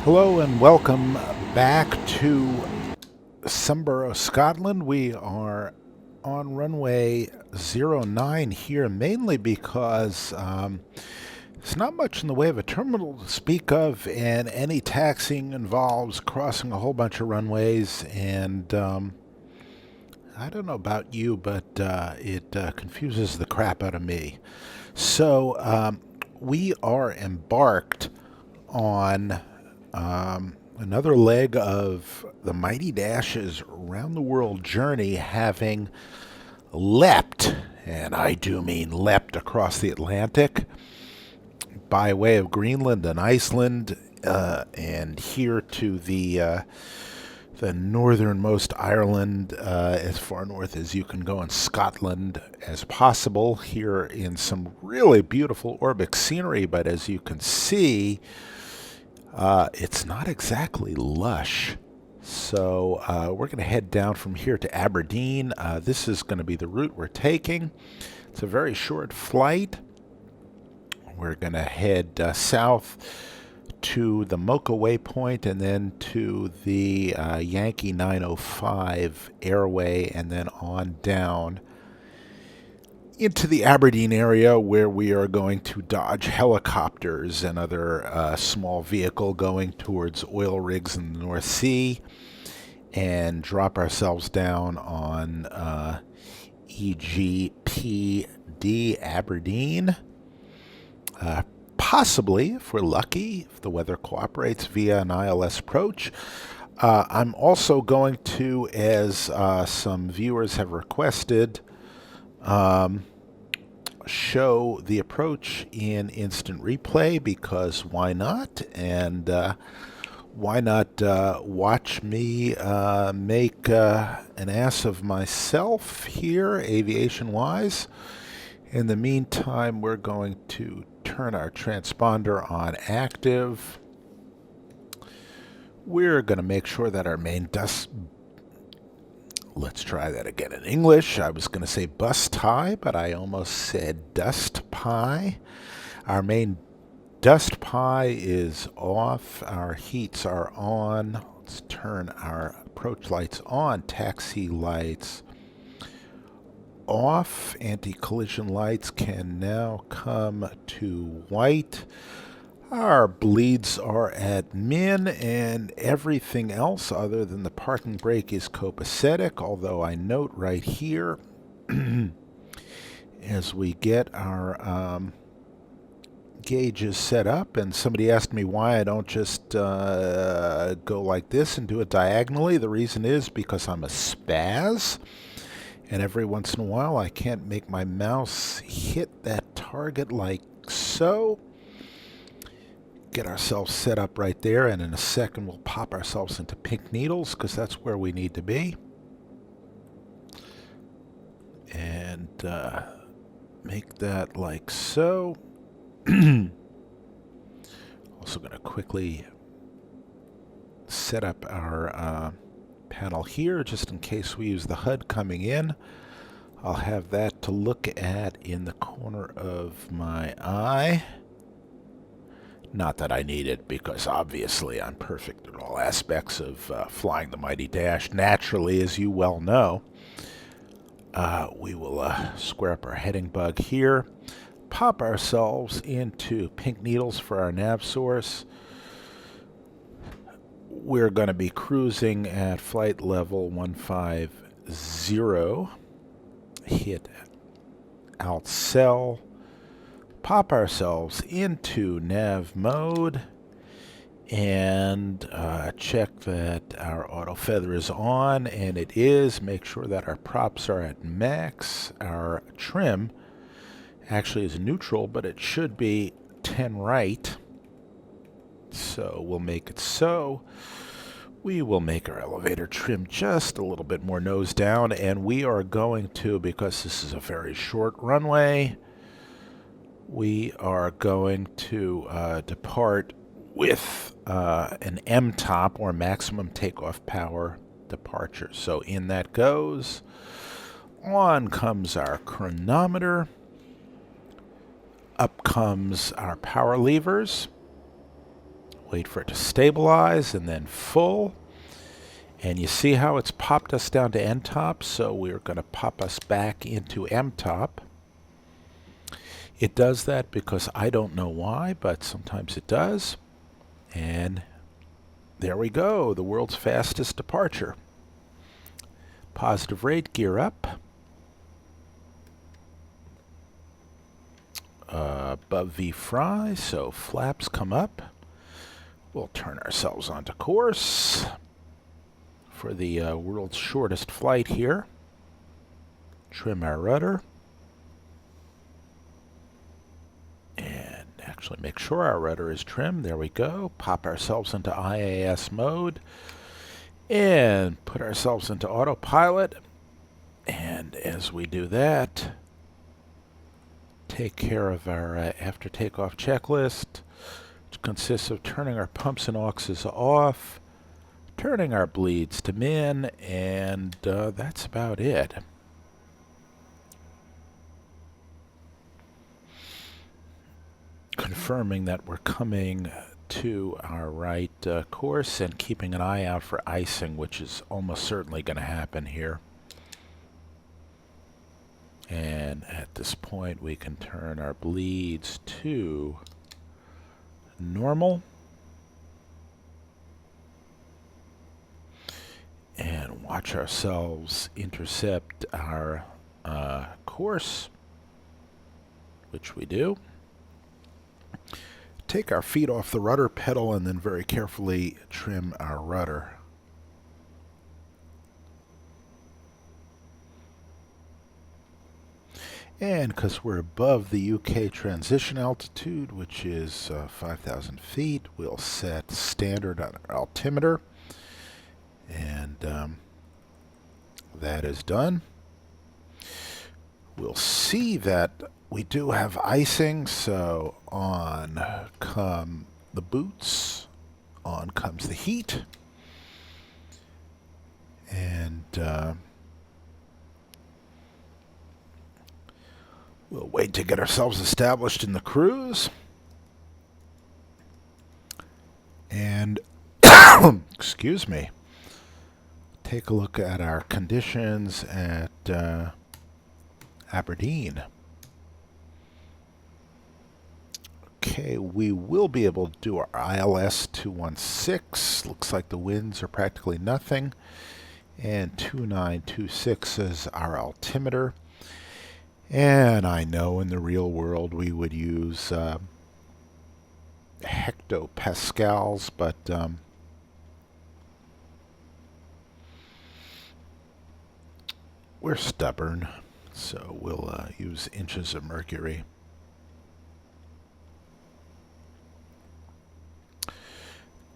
Hello and welcome back to Sumburgh, Scotland. We are on runway 09 here, mainly because there's not much in the way of a terminal to speak of, and any taxiing involves crossing a whole bunch of runways, and I don't know about you, but it confuses the crap out of me. So we are embarked on another leg of the Mighty Dash's round the world journey, having leapt, and I do mean leapt, across the Atlantic by way of Greenland and Iceland, and here to the northernmost Ireland, as far north as you can go in Scotland as possible, here in some really beautiful Orbic scenery. But as you can see, it's not exactly lush. So we're going to head down from here to Aberdeen. This is going to be the route we're taking. It's a very short flight. We're going to head south to the Mocha Waypoint, and then to the Yankee 905 airway, and then on down into the Aberdeen area, where we are going to dodge helicopters and other small vehicle going towards oil rigs in the North Sea, and drop ourselves down on EGPD Aberdeen. Possibly, if we're lucky, if the weather cooperates, via an ILS approach. I'm also going to, as some viewers have requested, show the approach in instant replay, because why not? And why not watch me make an ass of myself here, aviation-wise. In the meantime, we're going to turn our transponder on active. We're going to make sure that our main dust... Let's try that again in English. I was going to say bus tie, but I almost said dust pie. Our main dust pie is off. Our heats are on. Let's turn our approach lights on. Taxi lights off. Anti-collision lights can now come to white. Our bleeds are at min, and everything else other than the parking brake is copacetic, although I note right here, as we get our gauges set up, and somebody asked me why I don't just go like this and do it diagonally. The reason is because I'm a spaz, and every once in a while I can't make my mouse hit that target like so. Get ourselves set up right there, and in a second we'll pop ourselves into pink needles, because that's where we need to be. And make that like so. Also going to quickly set up our panel here, just in case we use the HUD coming in. I'll have that to look at in the corner of my eye. Not that I need it, because obviously I'm perfect in all aspects of flying the Mighty Dash. Naturally, as you well know, we will square up our heading bug here, pop ourselves into pink needles for our nav source. We're going to be cruising at flight level 150. Hit outcell. Pop ourselves into nav mode, and check that our auto feather is on, and it is. Make sure that our props are at max. Our trim actually is neutral, but it should be 10 right. So we'll make it so. We will make our elevator trim just a little bit more nose down, and we are going to, because this is a very short runway, we are going to depart with an MTOP, or maximum takeoff power departure. So in that goes. On comes our chronometer. Up comes our power levers. Wait for it to stabilize, and then full. And you see how it's popped us down to N-top, so we're going to pop us back into M-top. It does that because I don't know why, but sometimes it does. And there we go, the world's fastest departure. Positive rate, gear up. Above V fry, so flaps come up. We'll turn ourselves onto course for the world's shortest flight here. Trim our rudder. And actually make sure our rudder is trimmed. There we go. Pop ourselves into IAS mode. And put ourselves into autopilot. And as we do that, take care of our after takeoff checklist, which consists of turning our pumps and auxes off, turning our bleeds to min, and that's about it. Confirming that we're coming to our right course and keeping an eye out for icing, which is almost certainly going to happen here. And at this point we can turn our bleeds to normal. And watch ourselves intercept our course, which we do. Take our feet off the rudder pedal and then very carefully trim our rudder. And because we're above the UK transition altitude, which is 5,000 feet, we'll set standard on our altimeter. And that is done. We'll see that we do have icing, so on come the boots, on comes the heat. And we'll wait to get ourselves established in the cruise. And, excuse me, take a look at our conditions at Aberdeen. Okay, we will be able to do our ILS 216. Looks like the winds are practically nothing. And 2926 is our altimeter. And I know in the real world we would use hectopascals, but we're stubborn, so we'll use inches of mercury.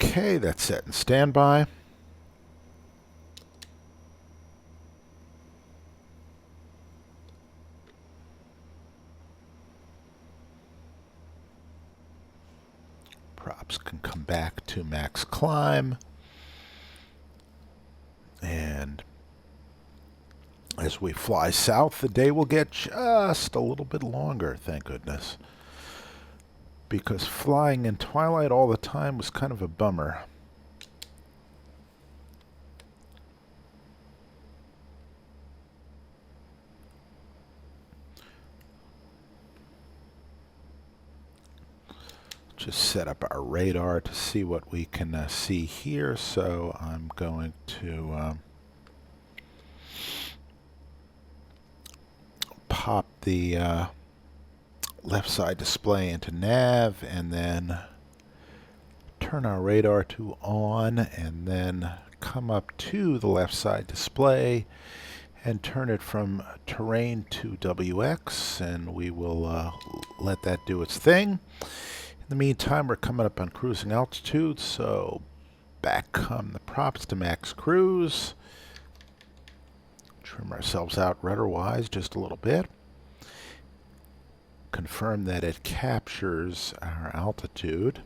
Okay, that's set in standby. Props can come back to max climb. And as we fly south, the day will get just a little bit longer, thank goodness. Because flying in twilight all the time was kind of a bummer. Just set up our radar to see what we can see here. So I'm going to pop the left side display into nav and then turn our radar to on and then come up to the left side display and turn it from terrain to WX, and we will let that do its thing. In the meantime, we're coming up on cruising altitude, so back come the props to max cruise. Trim ourselves out rudder-wise just a little bit. Confirm that it captures our altitude.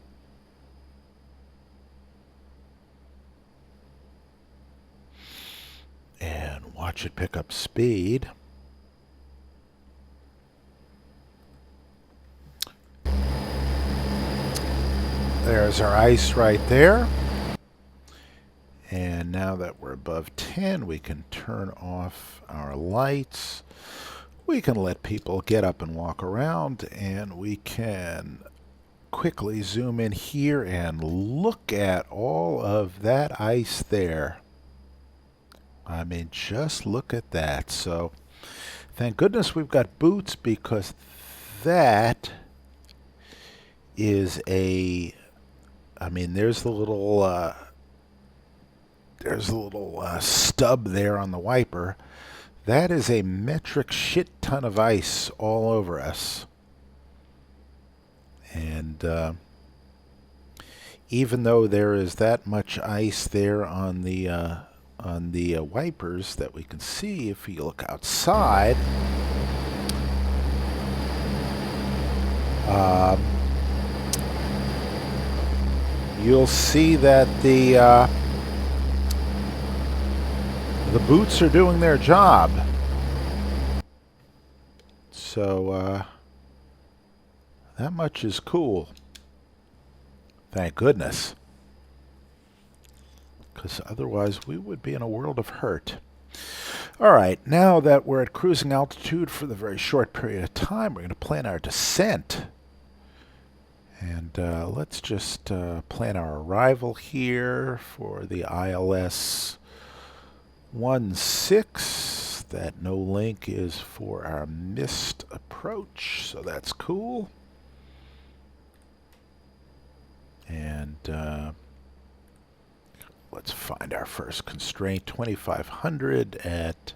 And watch it pick up speed. There's our ice right there. And now that we're above 10, we can turn off our lights. We can let people get up and walk around, and we can quickly zoom in here and look at all of that ice there. I mean, just look at that. So thank goodness we've got boots, because that is a, I mean, there's the little stub there on the wiper. That is a metric shit ton of ice all over us. And even though there is that much ice there on the wipers that we can see, if you look outside, you'll see that the boots are doing their job. So that much is cool. Thank goodness. Because otherwise we would be in a world of hurt. All right, now that we're at cruising altitude for the very short period of time, we're going to plan our descent. And let's just plan our arrival here for the ILS 16. That no link is for our missed approach, so that's cool. And let's find our first constraint, 2500 at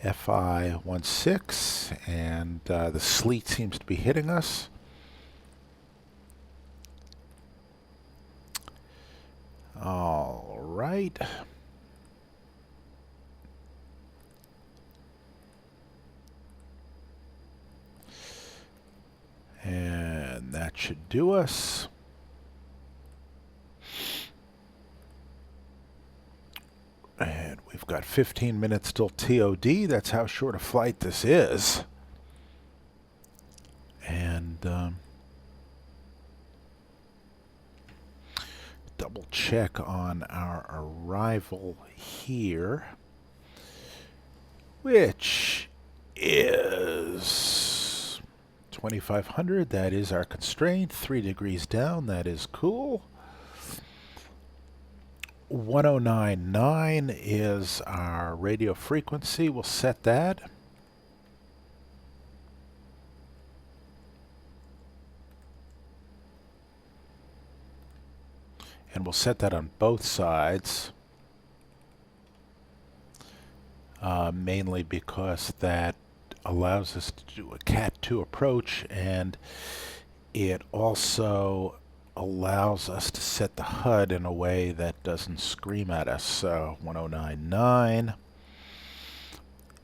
FI 16, and the sleet seems to be hitting us. All right. And that should do us. And we've got 15 minutes till TOD. That's how short a flight this is. And double check on our arrival here, which is 2500. That is our constraint. 3 degrees down. That is cool. 1099 is our radio frequency. We'll set that. And we'll set that on both sides, mainly because that allows us to do a Cat 2 approach, and it also allows us to set the HUD in a way that doesn't scream at us. So 1099,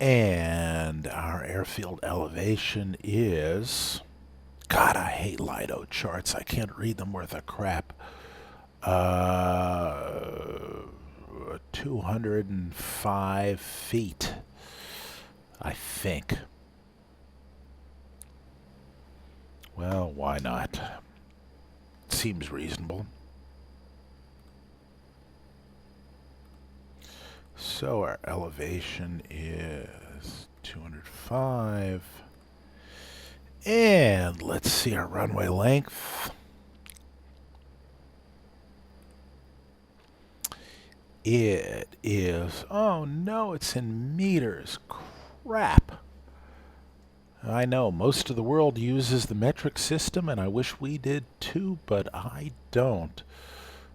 and our airfield elevation is, God, I hate Lido charts. I can't read them worth a crap. 205 feet, I think. Well, why not? Seems reasonable. So our elevation is 205. And let's see our runway length. It is, oh no, it's in meters. Crap. I know, most of the world uses the metric system, and I wish we did too, but I don't.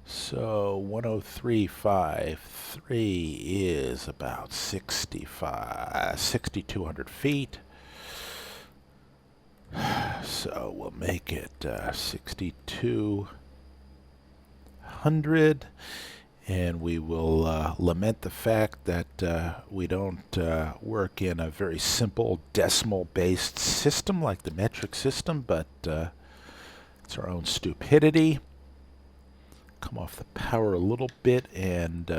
So 10353 is about 6,200 feet. So we'll make it 6,200. And we will lament the fact that we don't work in a very simple decimal-based system like the metric system, but it's our own stupidity. Come off the power a little bit and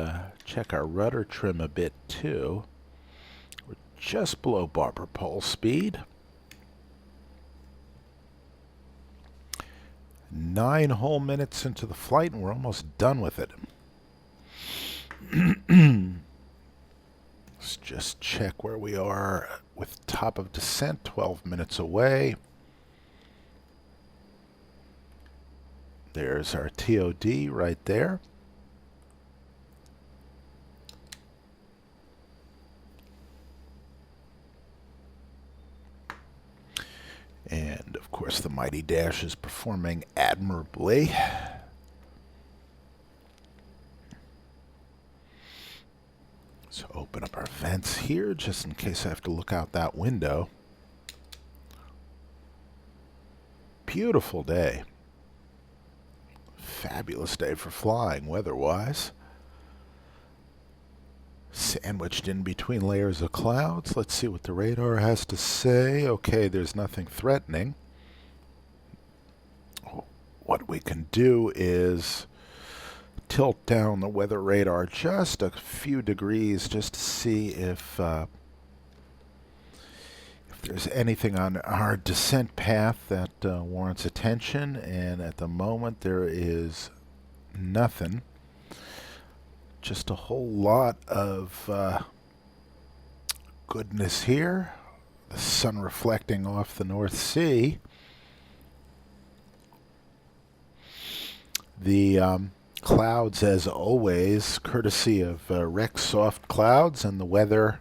check our rudder trim a bit too. We're just below barber pole speed. 9 whole minutes into the flight, and we're almost done with it. Let's just check where we are with top of descent, 12 minutes away. There's our TOD right there. And of course the Mighty Dash is performing admirably. So open up our vents here just in case I have to look out that window. Beautiful day. Fabulous day for flying weather-wise. Sandwiched in between layers of clouds. Let's see what the radar has to say. Okay, there's nothing threatening. What we can do is tilt down the weather radar just a few degrees just to see if there's anything on our descent path that warrants attention, and at the moment there is nothing. Just a whole lot of goodness here. The sun reflecting off the North Sea. The clouds, as always, courtesy of Rex Soft Clouds, and the weather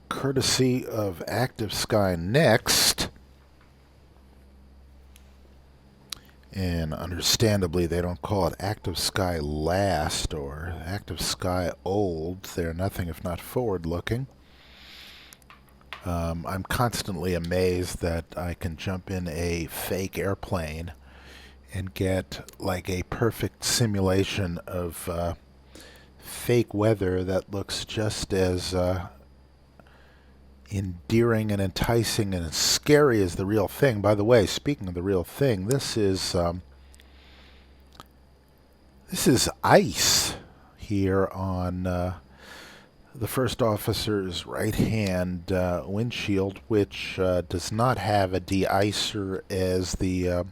courtesy of Active Sky Next. And understandably, they don't call it Active Sky Last or Active Sky Old. They're nothing if not forward-looking. I'm constantly amazed that I can jump in a fake airplane and get like a perfect simulation of fake weather that looks just as endearing and enticing and as scary as the real thing. By the way, speaking of the real thing, this is ice here on the first officer's right-hand windshield, which does not have a de-icer as the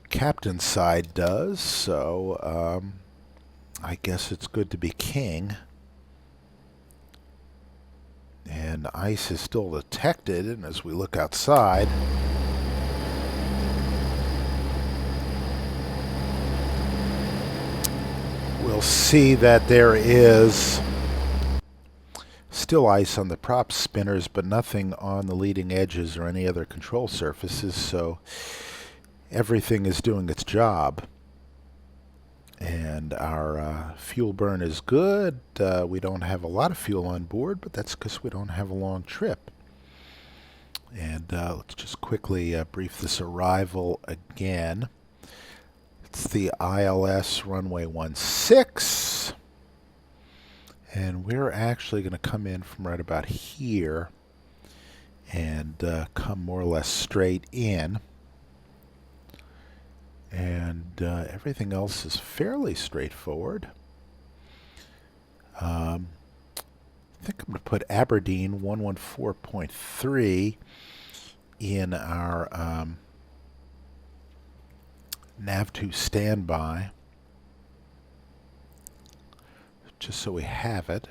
captain's side does. So I guess it's good to be king. And ice is still detected, and as we look outside, we'll see that there is still ice on the prop spinners, but nothing on the leading edges or any other control surfaces, so everything is doing its job. And our fuel burn is good. We don't have a lot of fuel on board, but that's because we don't have a long trip. And let's just quickly brief this arrival again. It's the ILS runway 16. And we're actually going to come in from right about here and come more or less straight in. And everything else is fairly straightforward. I think I'm going to put Aberdeen 114.3 in our nav2 standby, just so we have it.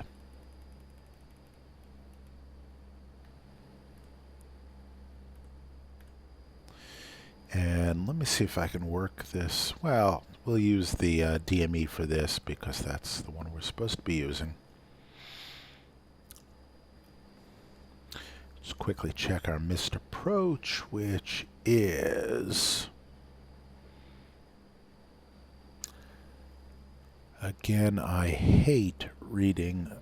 And let me see if I can work this. Well, we'll use the DME for this because that's the one we're supposed to be using. Just quickly check our missed approach, which is... Again, I hate reading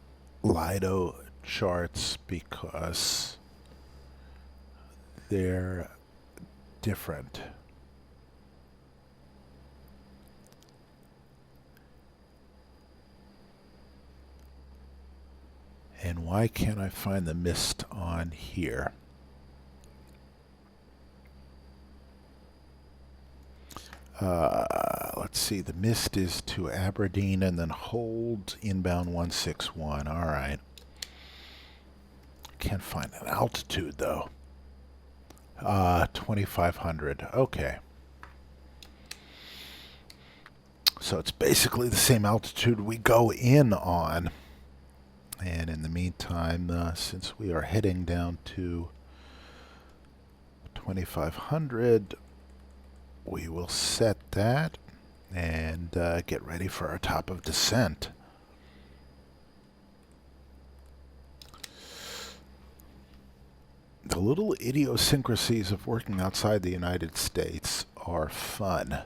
Lido charts because they're different. And why can't I find the mist on here? Let's see, the mist is to Aberdeen and then hold inbound 161. All right. Can't find an altitude though. 2,500. Okay. So it's basically the same altitude we go in on. And in the meantime, since we are heading down to 2500, we will set that and get ready for our top of descent. The little idiosyncrasies of working outside the United States are fun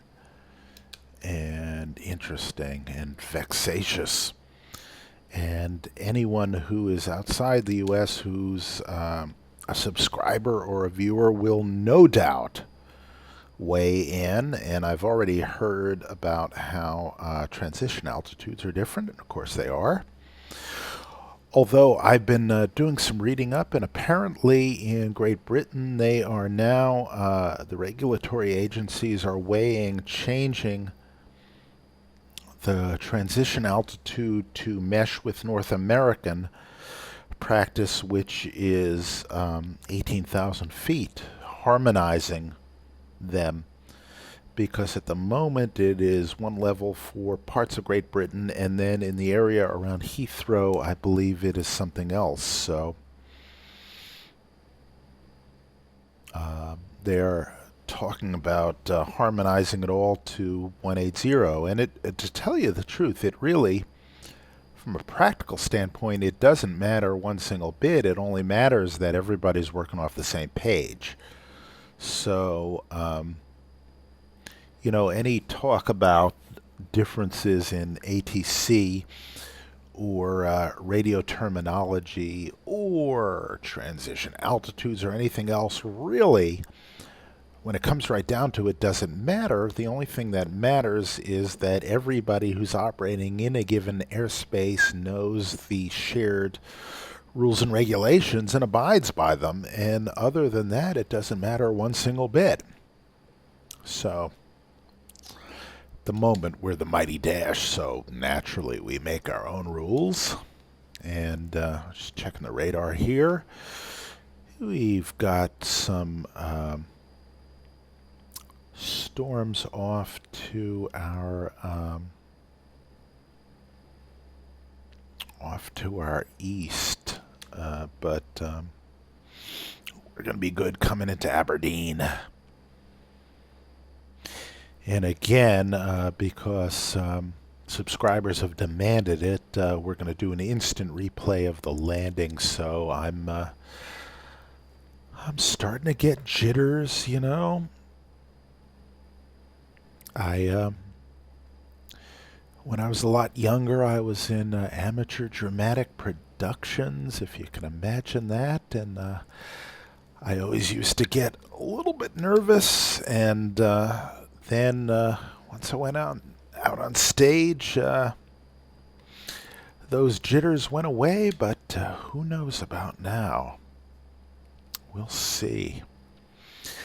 and interesting and vexatious. And anyone who is outside the U.S. who's a subscriber or a viewer will no doubt weigh in. And I've already heard about how transition altitudes are different, and of course they are. Although I've been doing some reading up, and apparently in Great Britain they are now, the regulatory agencies are weighing changing the transition altitude to mesh with North American practice, which is 18,000 feet, harmonizing them, because at the moment it is one level for parts of Great Britain, and then in the area around Heathrow I believe it is something else. So they're talking about harmonizing it all to 180, and to tell you the truth, it really, from a practical standpoint, it doesn't matter one single bit. It only matters that everybody's working off the same page. So you know, any talk about differences in ATC or radio terminology or transition altitudes or anything else, really, when it comes right down to it, doesn't matter. The only thing that matters is that everybody who's operating in a given airspace knows the shared rules and regulations and abides by them. And other than that, it doesn't matter one single bit. So, the moment we're the mighty dash, so naturally we make our own rules. And just checking the radar here, we've got some storms off to our east, but we're going to be good coming into Aberdeen. And again, because subscribers have demanded it, we're going to do an instant replay of the landing. So I'm starting to get jitters, you know. When I was a lot younger, I was in amateur dramatic productions, if you can imagine that, and I always used to get a little bit nervous, and then once I went out on stage, those jitters went away, but who knows about now? We'll see.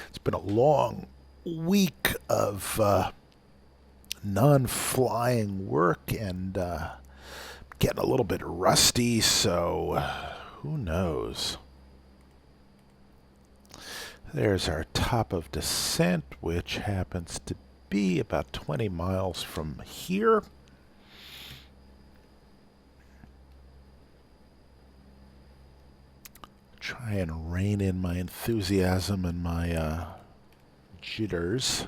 It's been a long week of non-flying work, and getting a little bit rusty, so who knows? There's our top of descent, which happens to be about 20 miles from here. Try and rein in my enthusiasm and my jitters.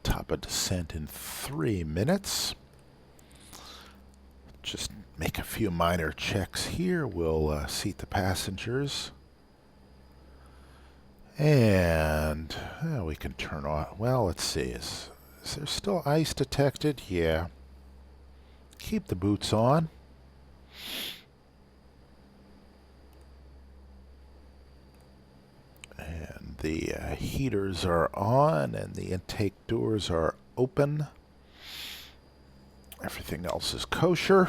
Top of descent in 3 minutes. Just make a few minor checks here. We'll seat the passengers. And we can turn on. Well, let's see. Is there still ice detected? Yeah. Keep the boots on. And the heaters are on, and the intake doors are open. Everything else is kosher.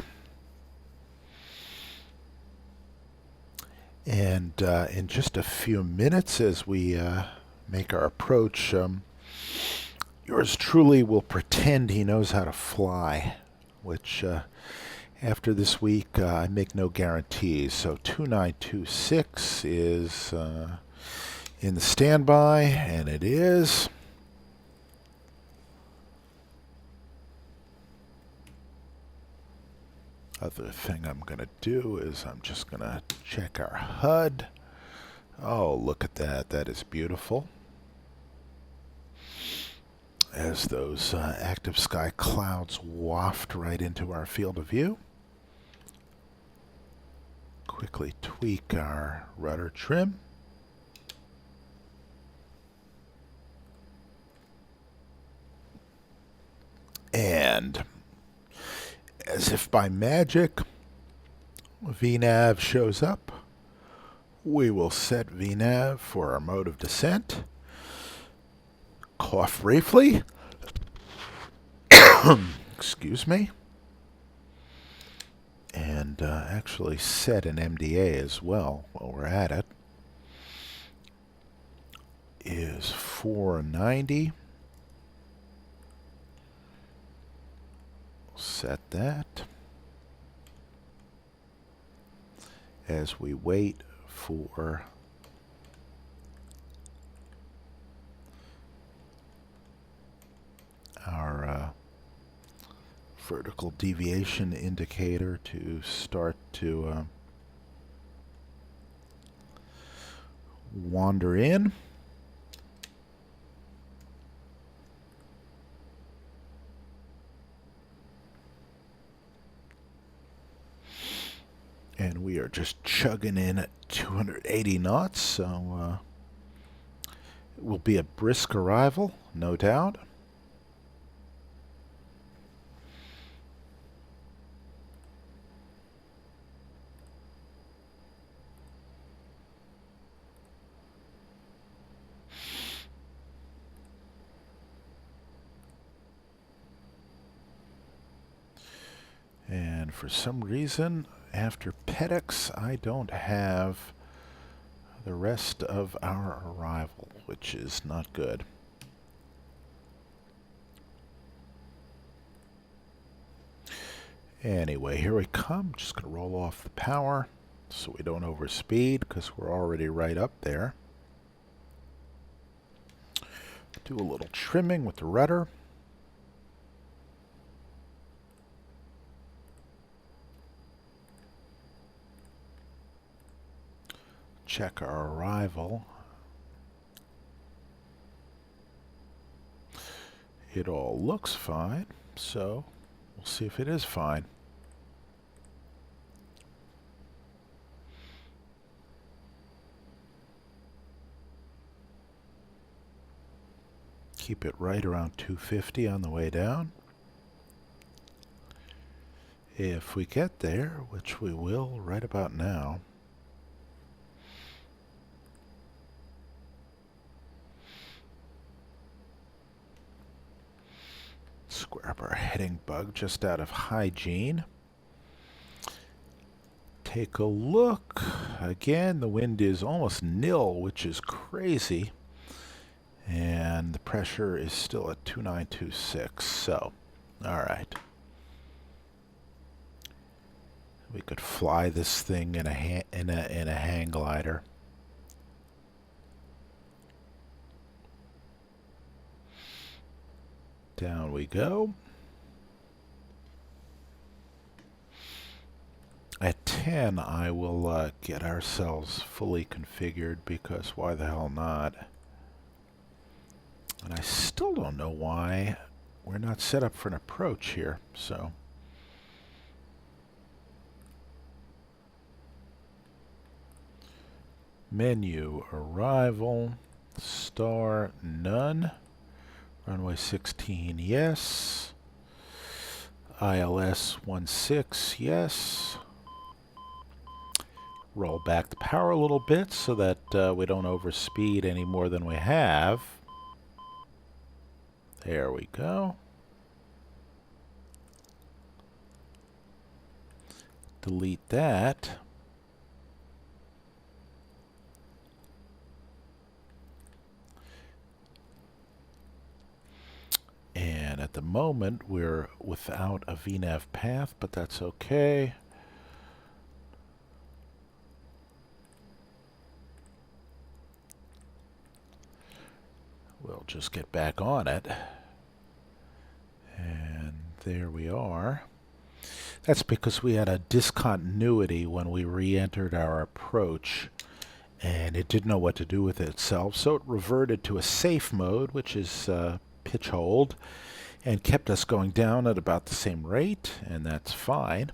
And in just a few minutes, as we make our approach, yours truly will pretend he knows how to fly, which after this week, I make no guarantees. So 2926 is in the standby, and it is. Other thing I'm going to do is I'm just going to check our HUD. Oh, look at that. That is beautiful. As those active sky clouds waft right into our field of view. Quickly tweak our rudder trim. And as if by magic, VNAV shows up. We will set VNAV for our mode of descent. Cough briefly. Excuse me. And actually set an MDA as well while we're at it. Is 490. Set that. As we wait for our vertical deviation indicator to start to wander in. And we are just chugging in at 280 knots, so it will be a brisk arrival, no doubt. And for some reason, after Pedix, I don't have the rest of our arrival, which is not good. Anyway, here we come. Just going to roll off the power so we don't overspeed because we're already right up there. Do a little trimming with the rudder. Check our arrival. It all looks fine, so we'll see if it is fine. Keep it right around 250 on the way down. If we get there, which we will right about now, square up our heading bug just out of hygiene. Take a look. Again, the wind is almost nil, which is crazy. And the pressure is still at 2926. So, all right. We could fly this thing in a hang glider. Down we go. At 10, I will get ourselves fully configured because why the hell not? And I still don't know why we're not set up for an approach here, so. Menu, arrival, star, none. Runway 16, yes. ILS 16, yes. Roll back the power a little bit so that we don't overspeed any more than we have. There we go. Delete that. And at the moment, we're without a VNAV path, but that's okay. We'll just get back on it. And there we are. That's because we had a discontinuity when we re-entered our approach, and it didn't know what to do with itself, so it reverted to a safe mode, which is pitch hold, and kept us going down at about the same rate, and that's fine.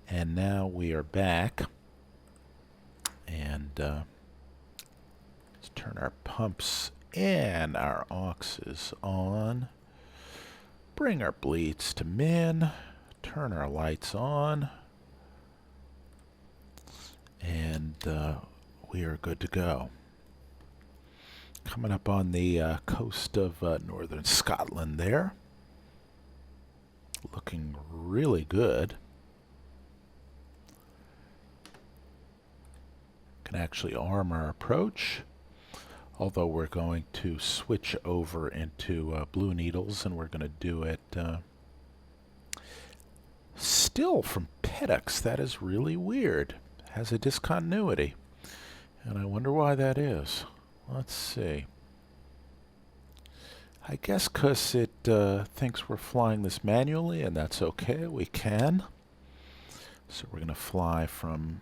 And now we are back, and let's turn our pumps and our auxes on, bring our bleeds to min, turn our lights on, and we are good to go. Coming up on the coast of northern Scotland there. Looking really good. Can actually arm our approach, although we're going to switch over into blue needles, and we're going to do it still from paddocks. That is really weird. Has a discontinuity, and I wonder why that is. Let's see. I guess because it thinks we're flying this manually, and that's okay. We can. So we're going to fly from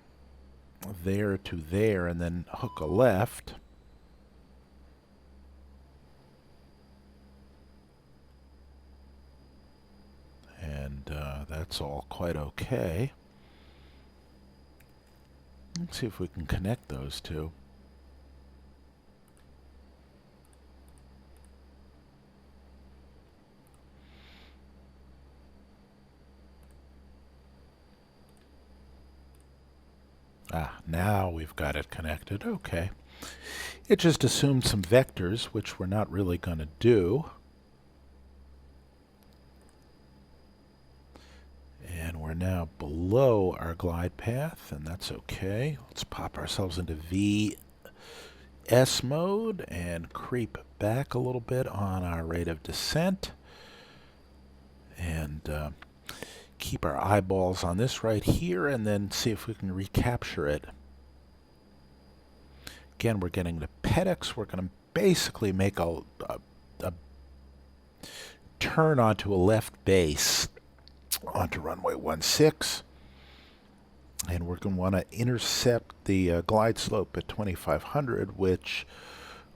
there to there and then hook a left. And that's all quite okay. Let's see if we can connect those two. Ah, now we've got it connected. Okay. It just assumed some vectors, which we're not really going to do. And we're now below our glide path, and that's okay. Let's pop ourselves into VS mode and creep back a little bit on our rate of descent. And keep our eyeballs on this right here, and then see if we can recapture it. Again, we're getting the paddocks. We're going to basically make a turn onto a left base onto runway 16, and we're going to want to intercept the glide slope at 2500, which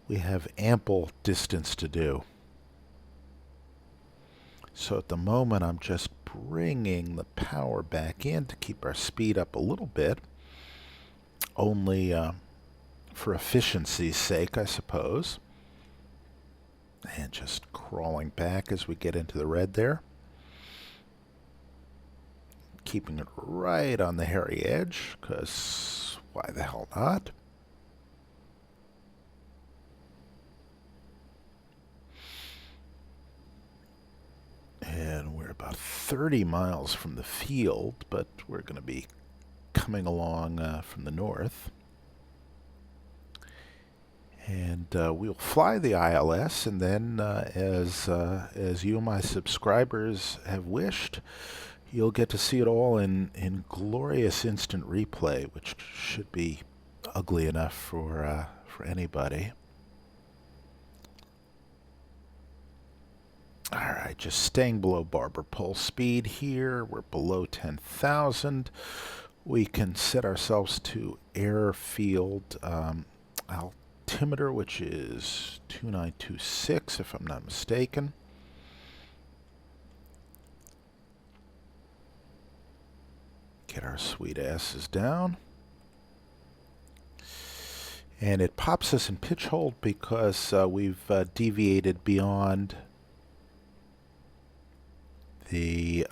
we have ample distance to do. So at the moment, I'm just bringing the power back in to keep our speed up a little bit, only for efficiency's sake, I suppose. And just crawling back as we get into the red there. Keeping it right on the hairy edge, because why the hell not? And we're about 30 miles from the field, but we're going to be coming along from the north. And we'll fly the ILS, and then as you, my subscribers, have wished, you'll get to see it all in glorious instant replay, which should be ugly enough for anybody. All right, just staying below barber pole speed here. We're below 10,000. We can set ourselves to airfield altimeter, which is 2926, if I'm not mistaken. Get our sweet asses down. And it pops us in pitch hold because we've deviated beyond the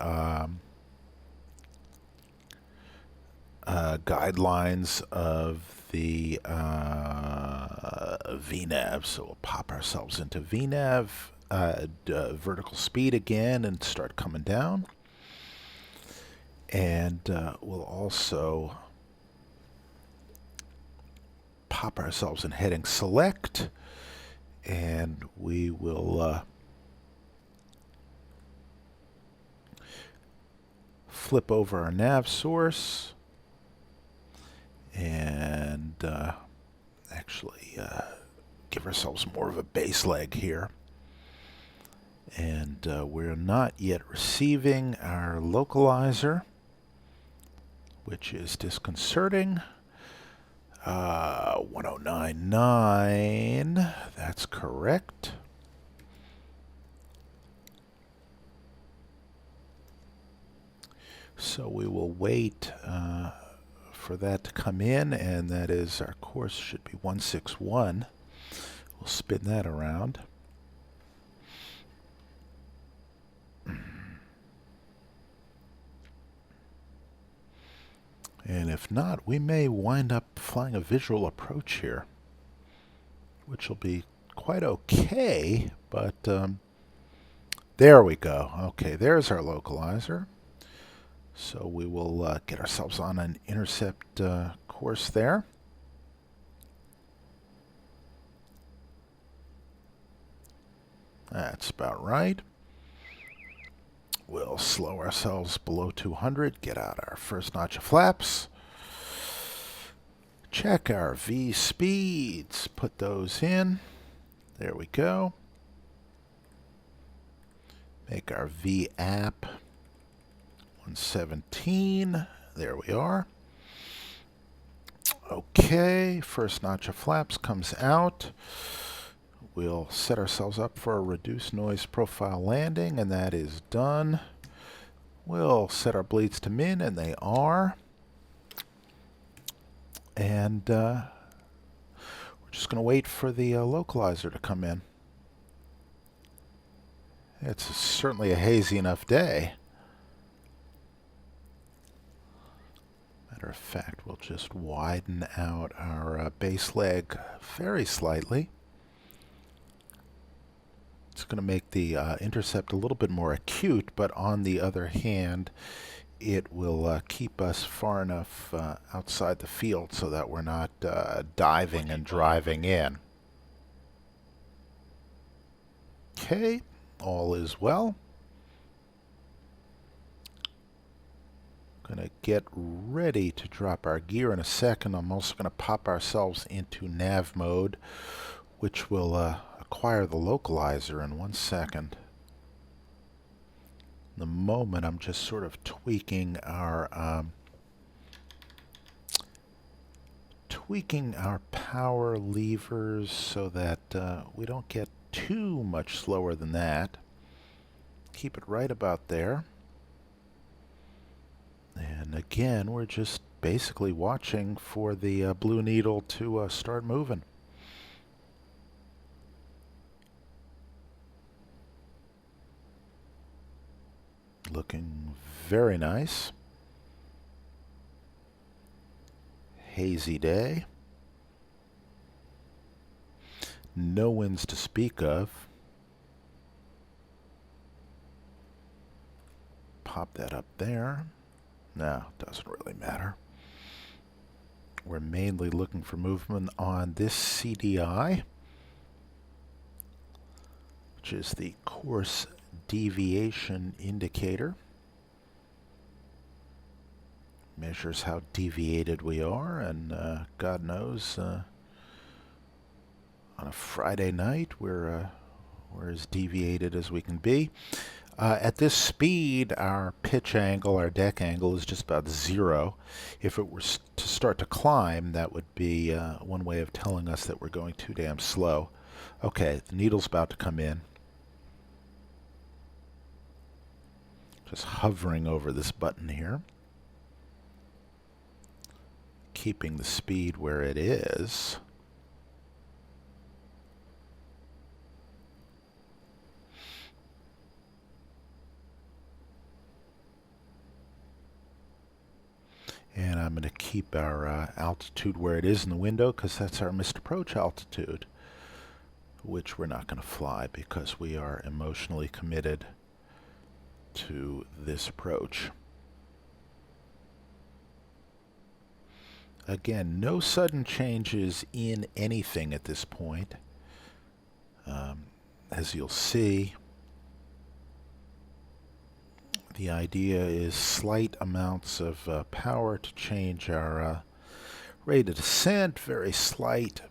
guidelines of the VNAV. So we'll pop ourselves into VNAV, vertical speed again, and start coming down. And we'll also pop ourselves in heading select, and we will flip over our nav source and actually give ourselves more of a base leg here. And we're not yet receiving our localizer, which is disconcerting. 1099, that's correct. So we will wait for that to come in, and that is, our course should be 161. We'll spin that around. And if not, we may wind up flying a visual approach here, which will be quite okay, but there we go. Okay, there's our localizer. So we will get ourselves on an intercept course there. That's about right. We'll slow ourselves below 200, get out our first notch of flaps, check our V speeds, put those in. There we go. Make our V app 117. There we are. Okay, first notch of flaps comes out. We'll set ourselves up for a reduced noise profile landing, and that is done. We'll set our bleeds to min, and they are. And we're just going to wait for the localizer to come in. It's certainly a hazy enough day. Matter of fact, we'll just widen out our base leg very slightly. It's going to make the intercept a little bit more acute, but on the other hand, it will keep us far enough outside the field so that we're not diving and driving in. Okay, all is well. Going to get ready to drop our gear in a second. I'm also going to pop ourselves into nav mode, which will acquire the localizer in 1 second. In the moment, I'm just sort of tweaking our power levers so that we don't get too much slower than that. Keep it right about there. And again, we're just basically watching for the blue needle to start moving. Looking very nice. Hazy day. No winds to speak of. Pop that up there. No, doesn't really matter. We're mainly looking for movement on this CDI, which is the course deviation indicator. Measures how deviated we are, and God knows, on a Friday night we're as deviated as we can be. At this speed, our pitch angle, our deck angle, is just about 0. If it were to start to climb, that would be one way of telling us that we're going too damn slow. Okay, the needle's about to come in. Just hovering over this button here. Keeping the speed where it is. And I'm going to keep our altitude where it is in the window, because that's our missed approach altitude, which we're not going to fly because we are emotionally committed to this approach. Again, no sudden changes in anything at this point. As you'll see, the idea is slight amounts of power to change our rate of descent, very slight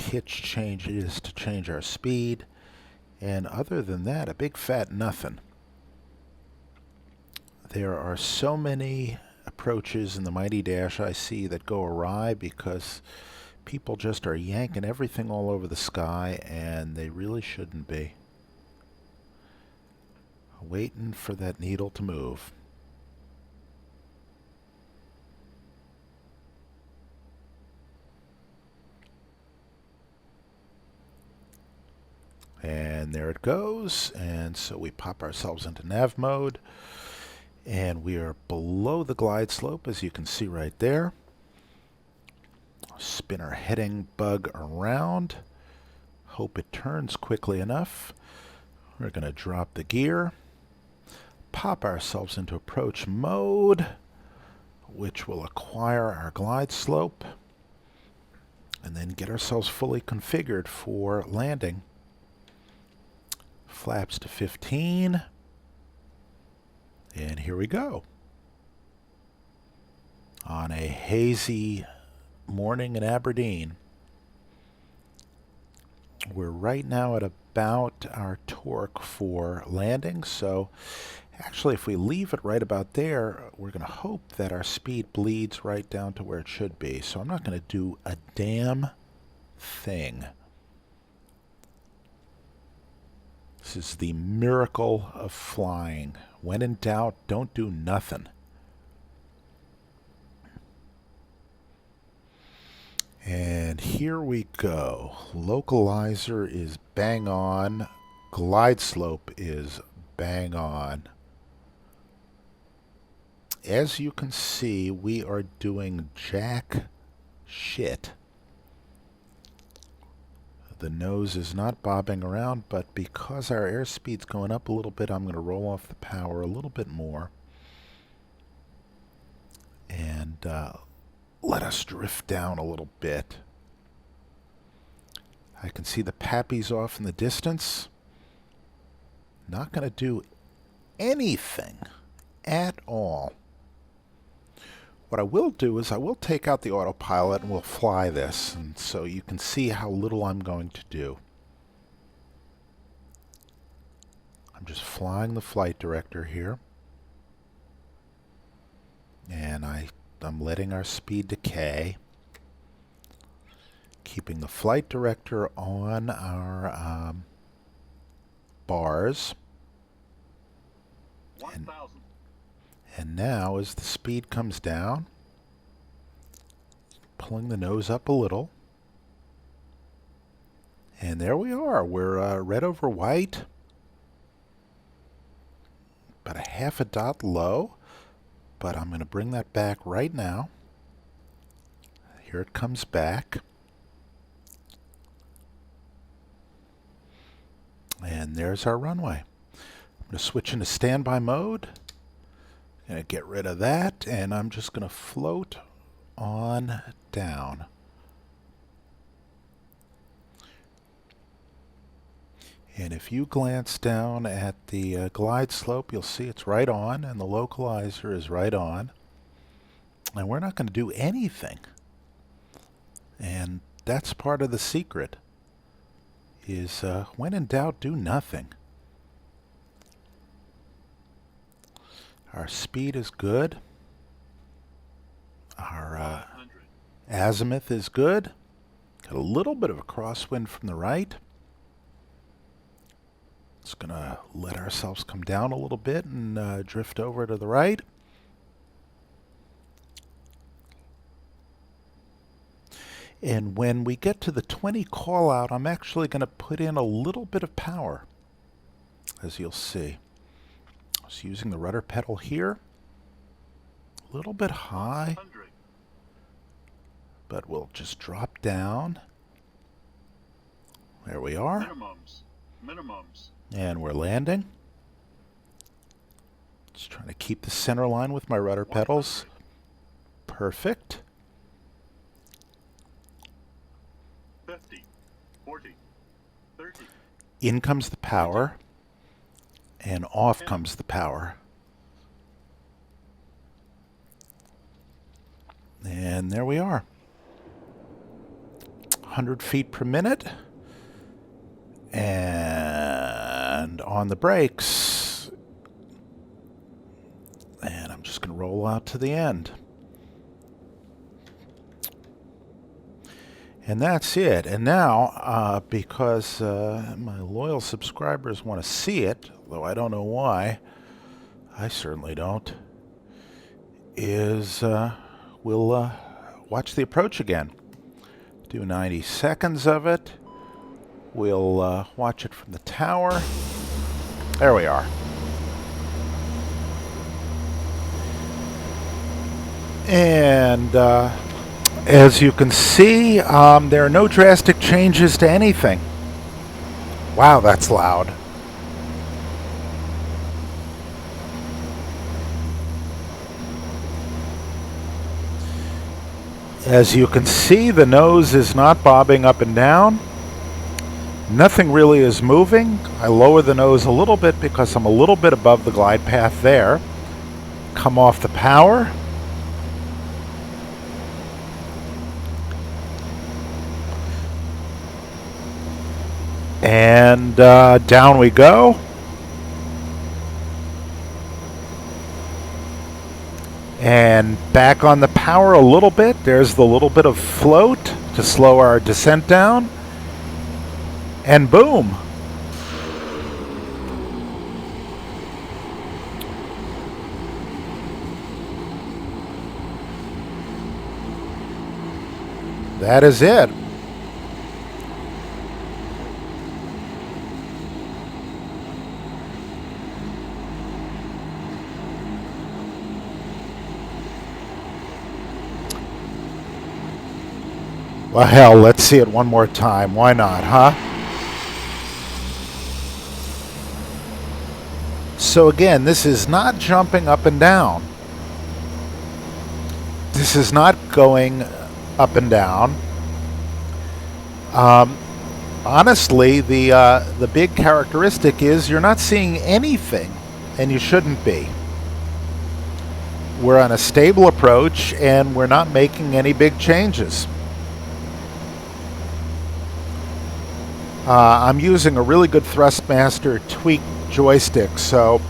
pitch changes to change our speed. And other than that, a big fat nothing. There are so many approaches in the Mighty Dash I see that go awry because people just are yanking everything all over the sky, and they really shouldn't be. Waiting for that needle to move. And there it goes, and so we pop ourselves into nav mode, and we are below the glide slope, as you can see right there. Spin our heading bug around. Hope it turns quickly enough. We're going to drop the gear, pop ourselves into approach mode, which will acquire our glide slope, and then get ourselves fully configured for landing. Flaps to 15, and here we go. On a hazy morning in Aberdeen. We're right now at about our torque for landing, so actually if we leave it right about there, we're going to hope that our speed bleeds right down to where it should be. So I'm not going to do a damn thing. This is the miracle of flying. When in doubt, don't do nothing. And here we go. Localizer is bang on. Glide slope is bang on. As you can see, we are doing jack shit. The nose is not bobbing around, but because our airspeed's going up a little bit, I'm going to roll off the power a little bit more. And let us drift down a little bit. I can see the pappies off in the distance. Not going to do anything at all. What I will do is I will take out the autopilot and we'll fly this, and so you can see how little I'm going to do. I'm just flying the flight director here, and I'm letting our speed decay, keeping the flight director on our bars. And now, as the speed comes down, pulling the nose up a little. And there we are. We're red over white. About a half a dot low. But I'm going to bring that back right now. Here it comes back. And there's our runway. I'm going to switch into standby mode. Going to get rid of that, and I'm just going to float on down. And if you glance down at the glide slope, you'll see it's right on, and the localizer is right on. And we're not going to do anything. And that's part of the secret, is when in doubt, do nothing. Our speed is good. Our azimuth is good. Got a little bit of a crosswind from the right. Just going to let ourselves come down a little bit and drift over to the right. And when we get to the 20 call out, I'm actually going to put in a little bit of power, as you'll see. Just using the rudder pedal here. A little bit high, but we'll just drop down. There we are. Minimums. And we're landing. Just trying to keep the center line with my rudder pedals. Perfect. 50, 40, 30. In comes the power, and off comes the power. And there we are. 100 feet per minute. And on the brakes. And I'm just going to roll out to the end. And that's it. And now, because my loyal subscribers want to see it, though I don't know why, I certainly don't, is we'll watch the approach again. Do 90 seconds of it. We'll watch it from the tower. There we are. And as you can see, there are no drastic changes to anything. Wow, that's loud. As you can see, the nose is not bobbing up and down. Nothing really is moving. I lower the nose a little bit because I'm a little bit above the glide path there. Come off the power. And down we go. And back on the power a little bit. There's the little bit of float to slow our descent down. And boom. That is it. Well, hell, let's see it one more time. Why not, huh? So again, this is not jumping up and down. This is not going up and down. Honestly, the big characteristic is you're not seeing anything, and you shouldn't be. We're on a stable approach, and we're not making any big changes. I'm using a really good Thrustmaster tweak joystick, so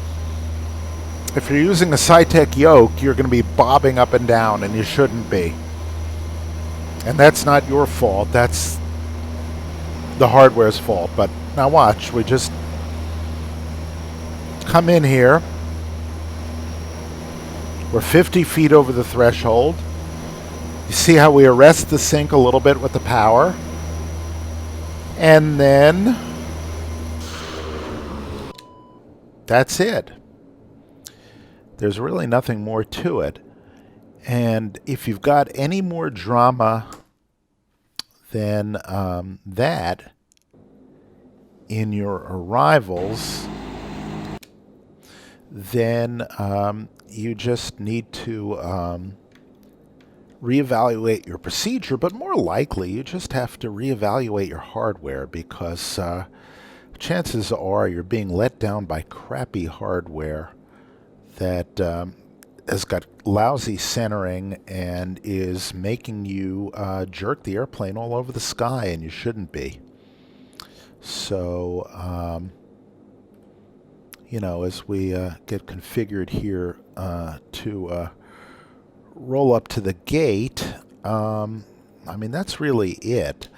if you're using a Cytec yoke, you're going to be bobbing up and down, and you shouldn't be. And that's not your fault. That's the hardware's fault. But now watch. We just come in here. We're 50 feet over the threshold. You see how we arrest the sink a little bit with the power. And then that's it. There's really nothing more to it. And if you've got any more drama than that in your arrivals, then you just need to reevaluate your procedure, but more likely you just have to reevaluate your hardware, because chances are you're being let down by crappy hardware that has got lousy centering and is making you jerk the airplane all over the sky, and you shouldn't be. So, you know, as we get configured here to roll up to the gate, I mean, that's really it.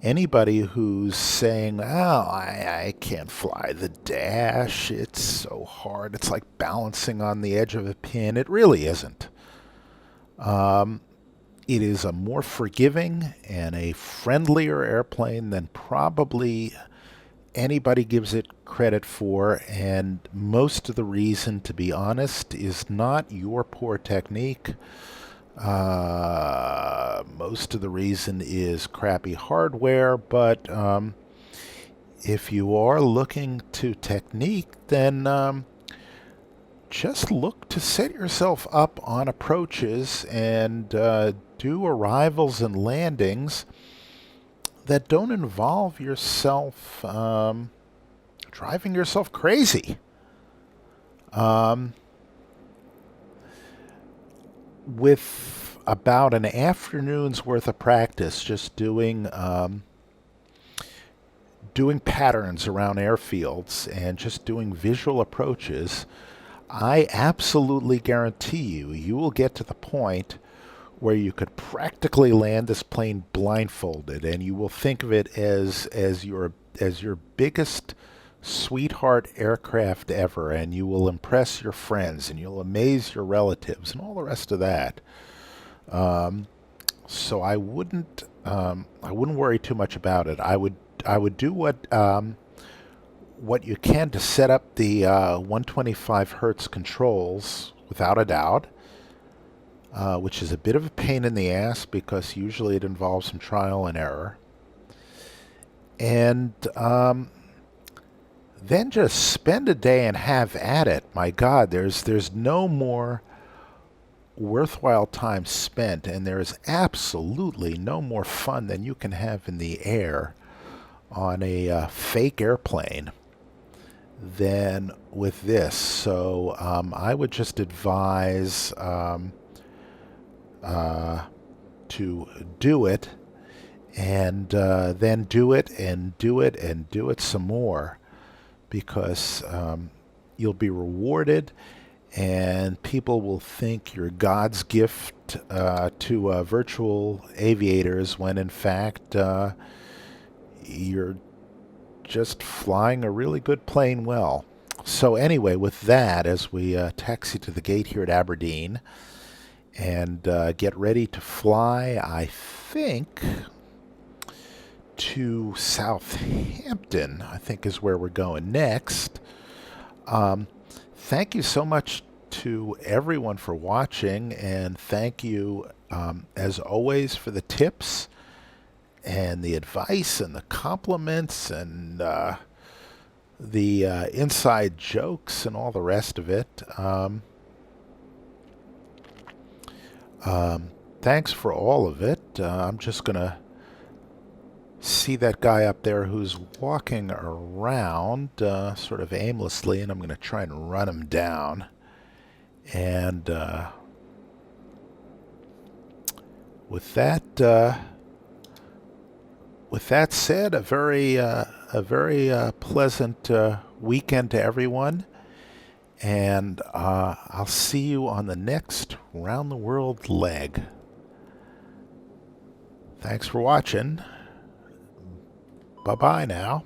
Anybody who's saying, oh, I can't fly the dash, it's so hard, it's like balancing on the edge of a pin, it really isn't. It is a more forgiving and a friendlier airplane than probably anybody gives it credit for, and most of the reason, to be honest, is not your poor technique. Most of the reason is crappy hardware, but if you are looking to technique, then just look to set yourself up on approaches and do arrivals and landings that don't involve yourself driving yourself crazy. With about an afternoon's worth of practice just doing patterns around airfields and just doing visual approaches, I absolutely guarantee you will get to the point where you could practically land this plane blindfolded, and you will think of it as your biggest sweetheart aircraft ever, and you will impress your friends and you'll amaze your relatives and all the rest of that. So I wouldn't worry too much about it. I would do what you can to set up the 125 hertz controls without a doubt, which is a bit of a pain in the ass because usually it involves some trial and error. And then just spend a day and have at it. My God, there's no more worthwhile time spent, and there is absolutely no more fun than you can have in the air on a fake airplane than with this. So I would just advise to do it, and then do it and do it and do it some more, because you'll be rewarded, and people will think you're God's gift to virtual aviators, when in fact you're just flying a really good plane well. So anyway, with that, as we taxi to the gate here at Aberdeen and get ready to fly, I think, to Southampton, I think is where we're going next. Thank you so much to everyone for watching, and thank you, as always, for the tips and the advice and the compliments and the inside jokes and all the rest of it. Thanks for all of it. I'm just going to see that guy up there who's walking around sort of aimlessly, and I'm going to try and run him down. And with that said, a very pleasant weekend to everyone, and I'll see you on the next Round the World leg. Thanks for watching. Bye-bye now.